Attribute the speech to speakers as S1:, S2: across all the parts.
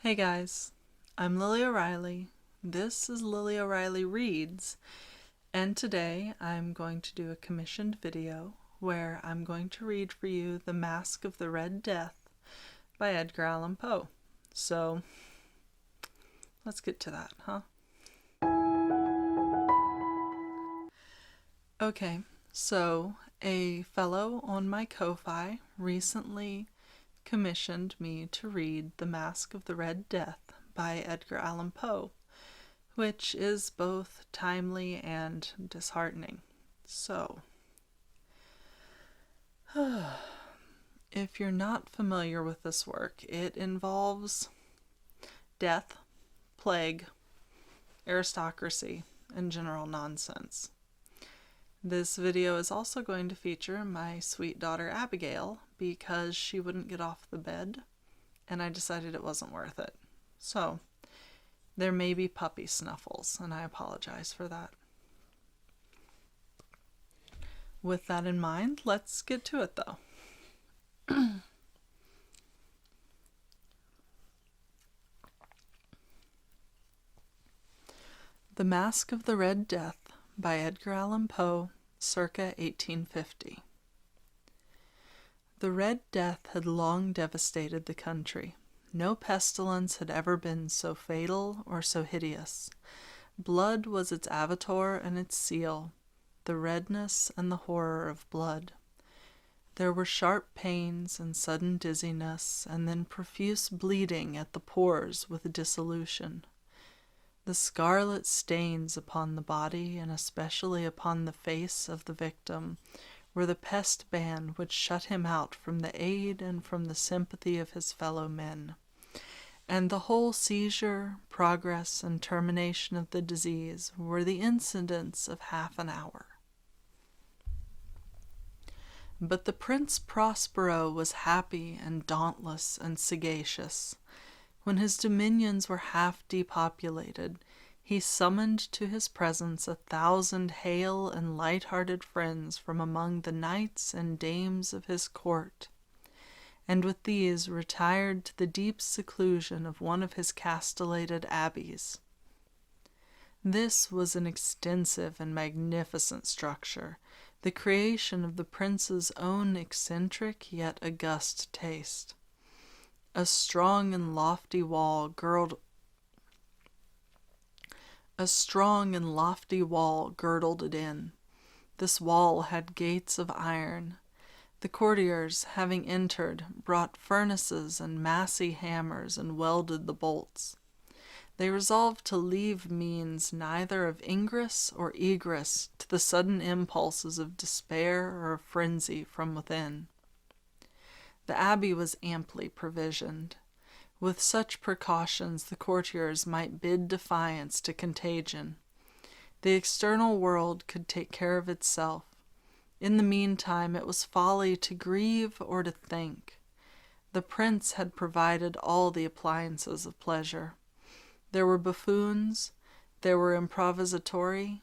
S1: Hey guys, I'm Lily O'Reilly. This is Lily O'Reilly Reads, and today I'm going to do a commissioned video where I'm going to read for you The Masque of the Red Death by Edgar Allan Poe. So, let's get to that, huh? Okay, so a fellow on my Ko-Fi recently commissioned me to read The Masque of the Red Death by Edgar Allan Poe, which is both timely and disheartening. So, if you're not familiar with this work, it involves death, plague, aristocracy, and general nonsense. This video is also going to feature my sweet daughter Abigail because she wouldn't get off the bed, and I decided it wasn't worth it. So, there may be puppy snuffles, and I apologize for that. With that in mind, let's get to it though. The Masque of the Red Death by Edgar Allan Poe, circa 1850. The Red Death had long devastated the country. No pestilence had ever been so fatal or so hideous. Blood was its avatar and its seal, the redness and the horror of blood. There were sharp pains and sudden dizziness, and then profuse bleeding at the pores with dissolution. The scarlet stains upon the body, and especially upon the face of the victim, were the pest ban which shut him out from the aid and from the sympathy of his fellow men. And the whole seizure, progress, and termination of the disease were the incidents of half an hour. But the Prince Prospero was happy and dauntless and sagacious. When his dominions were half depopulated, he summoned to his presence 1,000 hale and light-hearted friends from among the knights and dames of his court, and with these retired to the deep seclusion of one of his castellated abbeys. This was an extensive and magnificent structure, the creation of the prince's own eccentric yet august taste. A strong and lofty wall girdled it in. This wall had gates of iron. The courtiers, having entered, brought furnaces and massy hammers and welded the bolts. They resolved to leave means neither of ingress or egress to the sudden impulses of despair or of frenzy from within. The abbey was amply provisioned. With such precautions the courtiers might bid defiance to contagion. The external world could take care of itself. In the meantime it was folly to grieve or to think. The prince had provided all the appliances of pleasure. There were buffoons, there were improvisatori,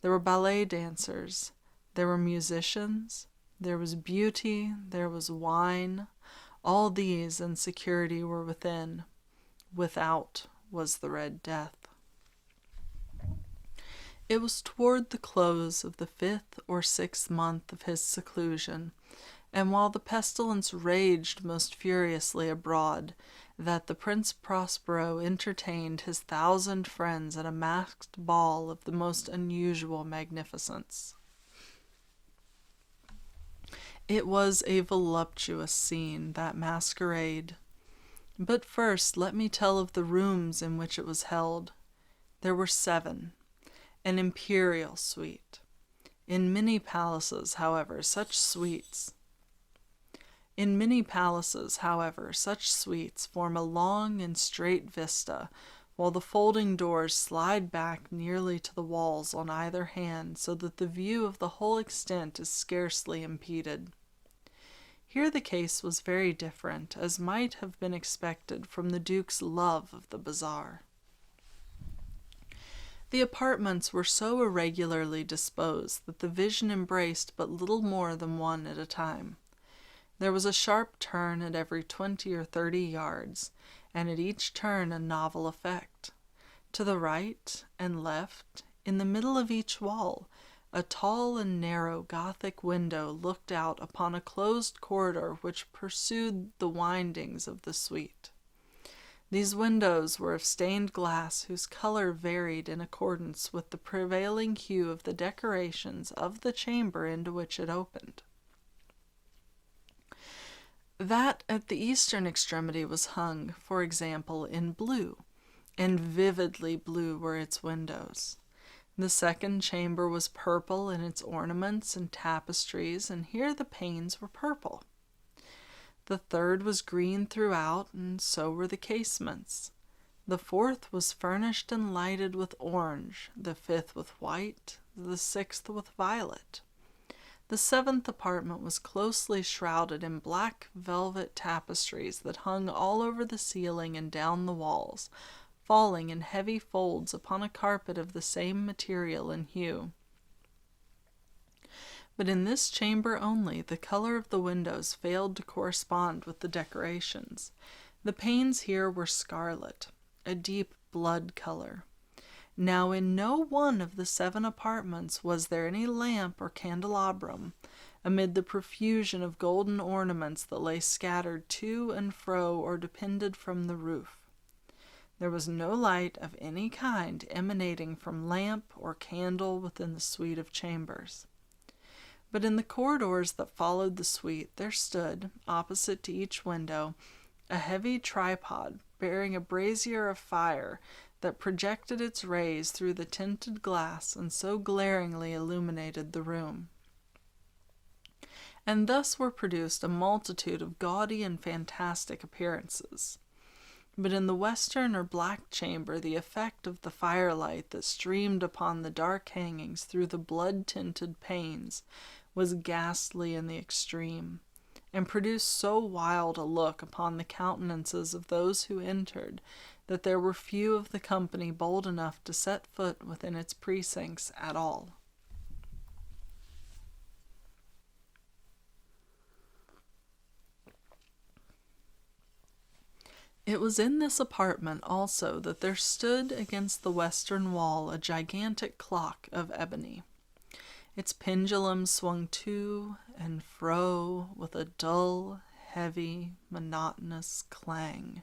S1: there were ballet dancers, there were musicians, there was beauty, there was wine. All these and security were within. Without was the Red Death. It was toward the close of the 5th or 6th month of his seclusion, and while the pestilence raged most furiously abroad, that the Prince Prospero entertained his 1,000 friends at a masked ball of the most unusual magnificence. It was a voluptuous scene, that masquerade. But first let me tell of the rooms in which it was held. There were 7, an imperial suite. In many palaces, however, such suites form a long and straight vista, while the folding doors slide back nearly to the walls on either hand, so that the view of the whole extent is scarcely impeded. Here the case was very different, as might have been expected from the Duke's love of the bazaar. The apartments were so irregularly disposed that the vision embraced but little more than one at a time. There was a sharp turn at every 20 or 30 yards, and at each turn a novel effect. To the right and left, in the middle of each wall, a tall and narrow Gothic window looked out upon a closed corridor which pursued the windings of the suite. These windows were of stained glass whose color varied in accordance with the prevailing hue of the decorations of the chamber into which it opened. That at the eastern extremity was hung, for example, in blue, and vividly blue were its windows. The second chamber was purple in its ornaments and tapestries, and here the panes were purple. The third was green throughout, and so were the casements. The fourth was furnished and lighted with orange, the fifth with white, the sixth with violet. The seventh apartment was closely shrouded in black velvet tapestries that hung all over the ceiling and down the walls, falling in heavy folds upon a carpet of the same material and hue. But in this chamber only, the color of the windows failed to correspond with the decorations. The panes here were scarlet, a deep blood color. Now in no one of the 7 apartments was there any lamp or candelabrum, amid the profusion of golden ornaments that lay scattered to and fro or depended from the roof. There was no light of any kind emanating from lamp or candle within the suite of chambers. But in the corridors that followed the suite there stood, opposite to each window, a heavy tripod bearing a brazier of fire that projected its rays through the tinted glass and so glaringly illuminated the room. And thus were produced a multitude of gaudy and fantastic appearances. But in the western or black chamber the effect of the firelight that streamed upon the dark hangings through the blood-tinted panes was ghastly in the extreme, and produced so wild a look upon the countenances of those who entered that there were few of the company bold enough to set foot within its precincts at all. It was in this apartment also that there stood against the western wall a gigantic clock of ebony. Its pendulum swung to and fro with a dull, heavy, monotonous clang,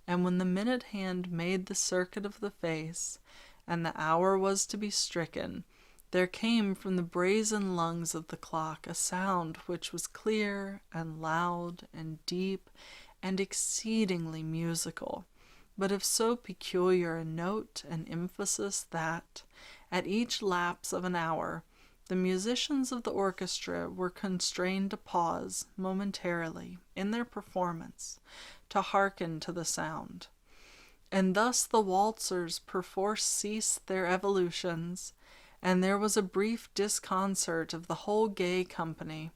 S1: and when the minute hand made the circuit of the face, and the hour was to be stricken, there came from the brazen lungs of the clock a sound which was clear and loud and deep and exceedingly musical, but of so peculiar a note and emphasis that, at each lapse of an hour, the musicians of the orchestra were constrained to pause momentarily in their performance to hearken to the sound. And thus the waltzers perforce ceased their evolutions, and there was a brief disconcert of the whole gay company,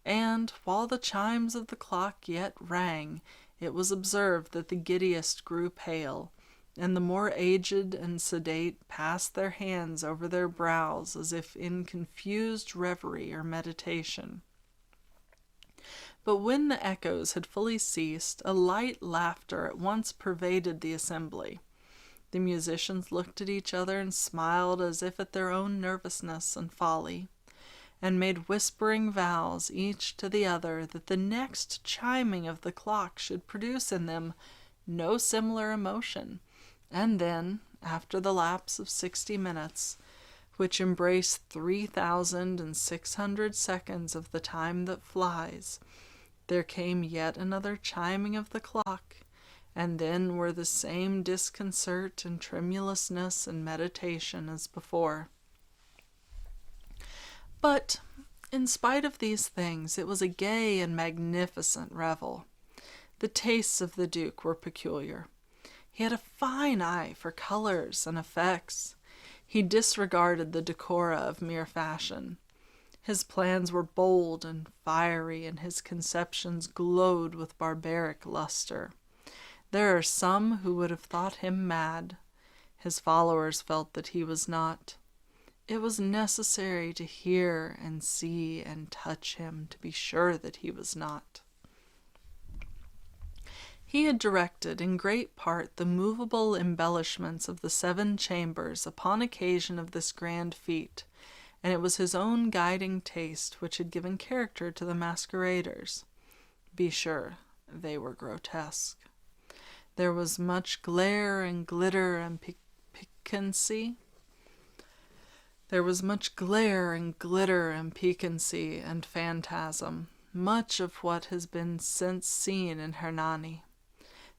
S1: and, while the chimes of the clock yet rang, it was observed that the giddiest grew pale, and the more aged and sedate passed their hands over their brows as if in confused reverie or meditation. But when the echoes had fully ceased, a light laughter at once pervaded the assembly. The musicians looked at each other and smiled as if at their own nervousness and folly, and made whispering vows each to the other that the next chiming of the clock should produce in them no similar emotion, and then, after the lapse of 60 minutes, which embrace 3,600 seconds of the time that flies, there came yet another chiming of the clock, and then were the same disconcert and tremulousness and meditation as before. But, in spite of these things, it was a gay and magnificent revel. The tastes of the Duke were peculiar. He had a fine eye for colors and effects. He disregarded the decora of mere fashion. His plans were bold and fiery, and his conceptions glowed with barbaric luster. There are some who would have thought him mad. His followers felt that he was not. It was necessary to hear and see and touch him to be sure that he was not. He had directed in great part the movable embellishments of the 7 chambers upon occasion of this grand fete, and it was his own guiding taste which had given character to the masqueraders. Be sure, they were grotesque. There was much glare and glitter and piquancy. There was much glare and glitter and piquancy and phantasm, much of what has been since seen in Hernani.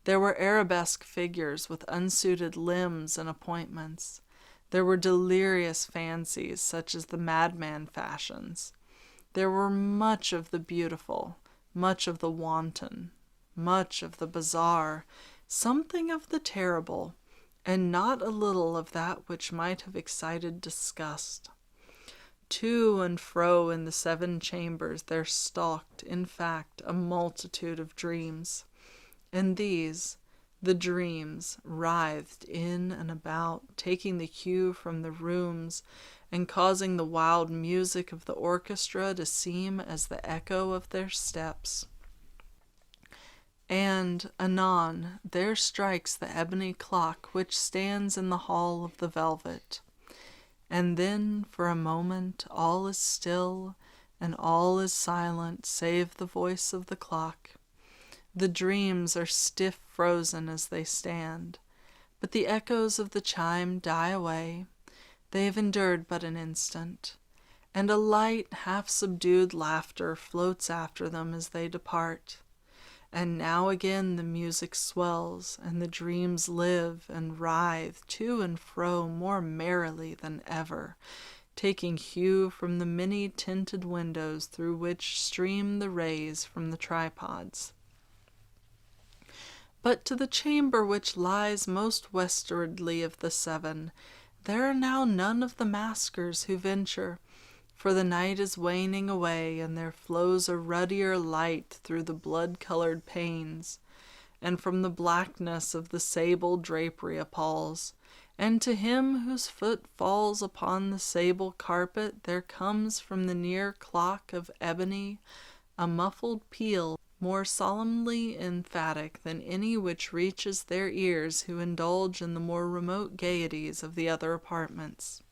S1: There were arabesque figures with unsuited limbs and appointments. There were delirious fancies, such as the madman fashions. There were much of the beautiful, much of the wanton, much of the bizarre, something of the terrible, and not a little of that which might have excited disgust. To and fro in the 7 chambers there stalked, in fact, a multitude of dreams, and these, the dreams, writhed in and about, taking the hue from the rooms, and causing the wild music of the orchestra to seem as the echo of their steps. And, anon, there strikes the ebony clock which stands in the hall of the velvet. And then, for a moment, all is still, and all is silent, save the voice of the clock. The dreams are stiff frozen as they stand, but the echoes of the chime die away. They have endured but an instant, and a light, half-subdued laughter floats after them as they depart. And now again the music swells, and the dreams live and writhe to and fro more merrily than ever, taking hue from the many-tinted windows through which stream the rays from the tripods. But to the chamber which lies most westwardly of the 7, there are now none of the maskers who venture, for the night is waning away, and there flows a ruddier light through the blood-colored panes, and from the blackness of the sable drapery appalls, and to him whose foot falls upon the sable carpet there comes from the near clock of ebony a muffled peal more solemnly emphatic than any which reaches their ears who indulge in the more remote gaieties of the other apartments.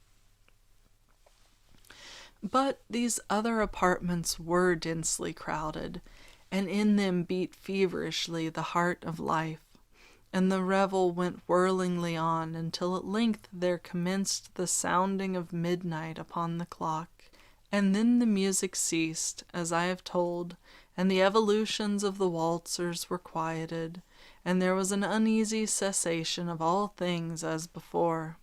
S1: But these other apartments were densely crowded, and in them beat feverishly the heart of life, and the revel went whirlingly on until at length there commenced the sounding of midnight upon the clock, and then the music ceased, as I have told, and the evolutions of the waltzers were quieted, and there was an uneasy cessation of all things as before.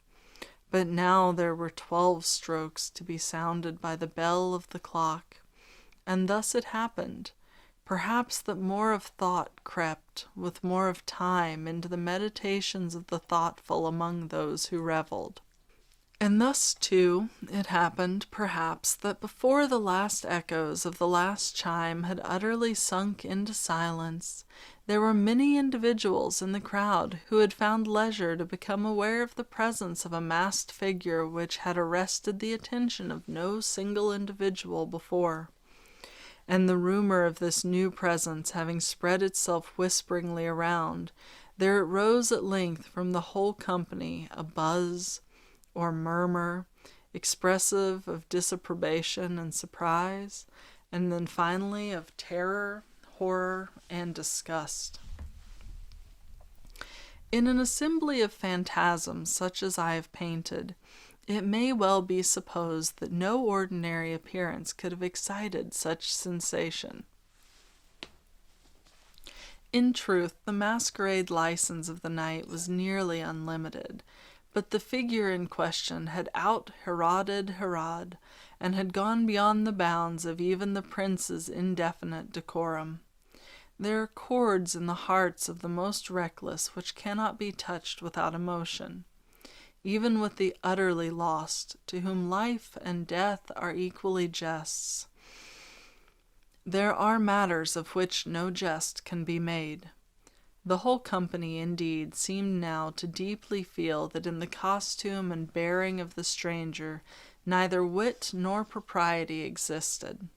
S1: But now there were 12 strokes to be sounded by the bell of the clock, and thus it happened, perhaps, that more of thought crept, with more of time, into the meditations of the thoughtful among those who revelled. And thus, too, it happened, perhaps, that before the last echoes of the last chime had utterly sunk into silence, there were many individuals in the crowd who had found leisure to become aware of the presence of a masked figure which had arrested the attention of no single individual before. And the rumor of this new presence having spread itself whisperingly around, there arose at length from the whole company a buzz or murmur, expressive of disapprobation and surprise, and then finally of terror, horror, and disgust. In an assembly of phantasms such as I have painted, it may well be supposed that no ordinary appearance could have excited such sensation. In truth, the masquerade license of the night was nearly unlimited, but the figure in question had out-Heroded Herod, and had gone beyond the bounds of even the prince's indefinite decorum. There are chords in the hearts of the most reckless which cannot be touched without emotion, even with the utterly lost, to whom life and death are equally jests. There are matters of which no jest can be made. The whole company, indeed, seemed now to deeply feel that in the costume and bearing of the stranger neither wit nor propriety existed.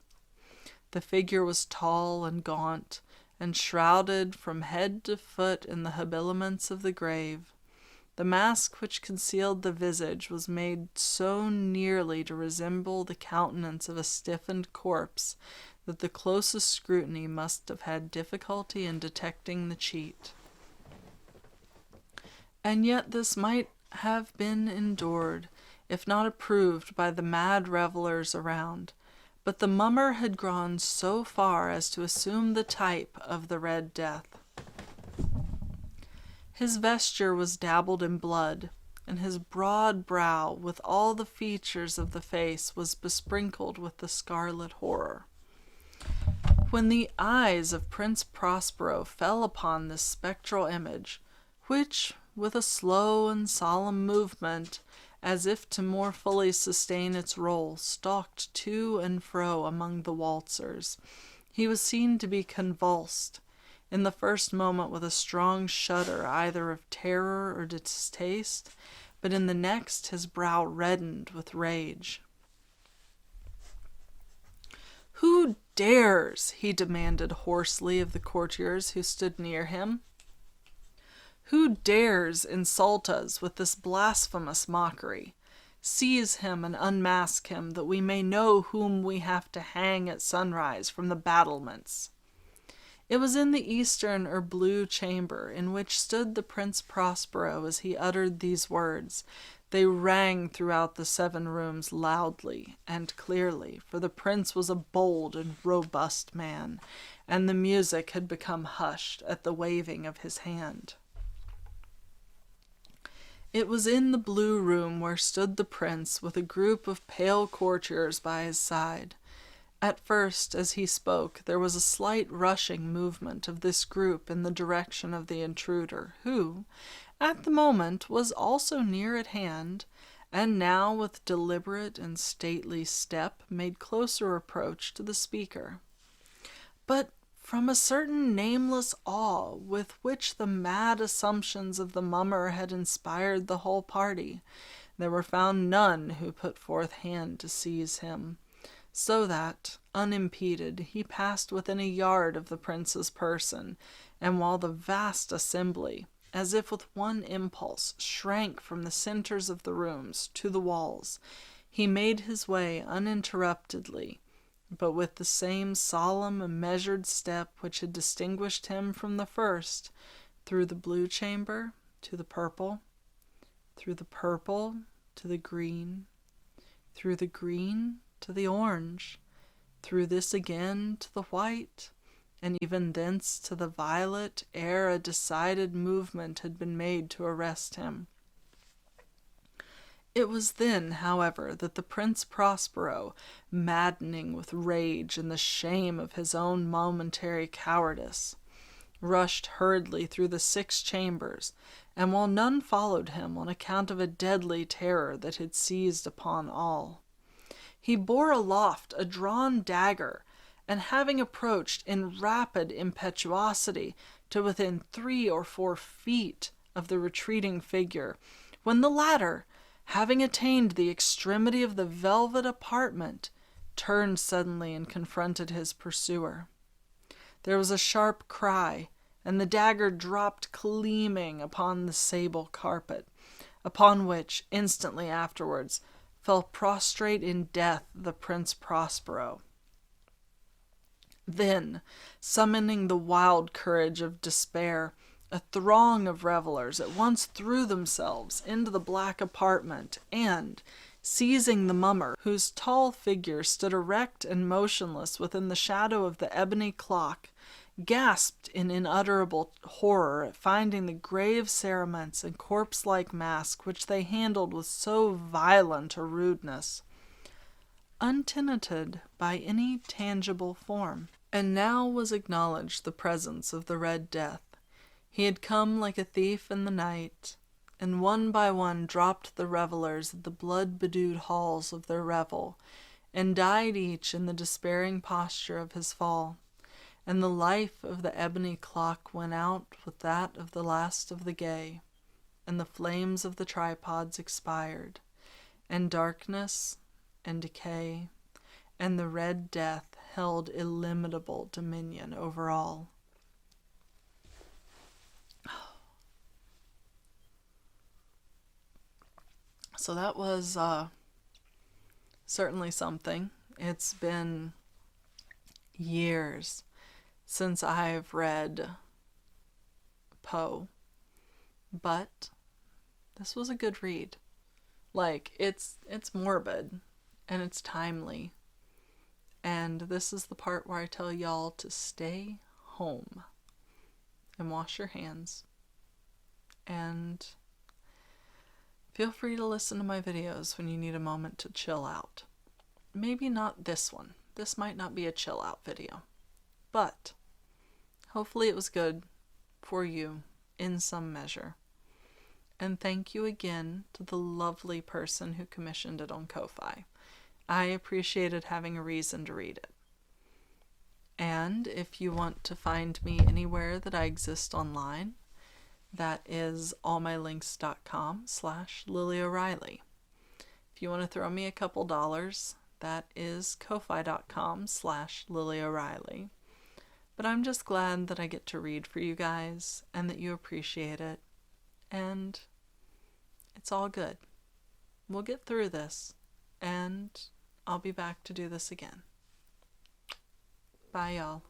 S1: The figure was tall and gaunt, and shrouded from head to foot in the habiliments of the grave. The mask which concealed the visage was made so nearly to resemble the countenance of a stiffened corpse that the closest scrutiny must have had difficulty in detecting the cheat. And yet this might have been endured, if not approved, by the mad revelers around. But the mummer had gone so far as to assume the type of the Red Death. His vesture was dabbled in blood, and his broad brow, with all the features of the face, was besprinkled with the scarlet horror. When the eyes of Prince Prospero fell upon this spectral image, which, with a slow and solemn movement, as if to more fully sustain its role, stalked to and fro among the waltzers, he was seen to be convulsed, in the first moment with a strong shudder either of terror or distaste, but in the next his brow reddened with rage. "Who dares," he demanded hoarsely of the courtiers who stood near him, "who dares insult us with this blasphemous mockery? Seize him and unmask him, that we may know whom we have to hang at sunrise from the battlements." It was in the eastern or blue chamber in which stood the Prince Prospero as he uttered these words. They rang throughout the 7 rooms loudly and clearly, for the prince was a bold and robust man, and the music had become hushed at the waving of his hand. It was in the blue room where stood the prince, with a group of pale courtiers by his side. At first, as he spoke, there was a slight rushing movement of this group in the direction of the intruder, who, at the moment, was also near at hand, and now, with deliberate and stately step, made closer approach to the speaker. But from a certain nameless awe with which the mad assumptions of the mummer had inspired the whole party, there were found none who put forth hand to seize him, so that, unimpeded, he passed within a yard of the prince's person, and while the vast assembly, as if with one impulse, shrank from the centers of the rooms to the walls, he made his way uninterruptedly, but with the same solemn and measured step which had distinguished him from the first, through the blue chamber to the purple, through the purple to the green, through the green to the orange, through this again to the white, and even thence to the violet, ere a decided movement had been made to arrest him. It was then, however, that the Prince Prospero, maddening with rage and the shame of his own momentary cowardice, rushed hurriedly through the 6 chambers, and while none followed him on account of a deadly terror that had seized upon all, he bore aloft a drawn dagger, and having approached in rapid impetuosity to within 3 or 4 feet of the retreating figure, when the latter, having attained the extremity of the velvet apartment, turned suddenly and confronted his pursuer. There was a sharp cry, and the dagger dropped gleaming upon the sable carpet, upon which, instantly afterwards, fell prostrate in death the Prince Prospero. Then, summoning the wild courage of despair, a throng of revelers at once threw themselves into the black apartment, and, seizing the mummer, whose tall figure stood erect and motionless within the shadow of the ebony clock, gasped in unutterable horror at finding the grave cerements and corpse-like mask which they handled with so violent a rudeness, untenanted by any tangible form. And now was acknowledged the presence of the Red Death. He had come like a thief in the night, and one by one dropped the revelers at the blood-bedewed halls of their revel, and died each in the despairing posture of his fall. And the life of the ebony clock went out with that of the last of the gay, and the flames of the tripods expired, and darkness and decay and the Red Death held illimitable dominion over all. So that was certainly something. It's been years since I've read Poe, but this was a good read. Like, it's morbid and it's timely. And this is the part where I tell y'all to stay home and wash your hands. And feel free to listen to my videos when you need a moment to chill out. Maybe not this one. This might not be a chill out video. But hopefully it was good for you in some measure. And thank you again to the lovely person who commissioned it on Ko-Fi. I appreciated having a reason to read it. And if you want to find me anywhere that I exist online, that is allmylinks.com/Lily O'Reilly. If you want to throw me a couple dollars, that is ko-fi.com/Lily O'Reilly. But I'm just glad that I get to read for you guys and that you appreciate it. And it's all good. We'll get through this, and I'll be back to do this again. Bye, y'all.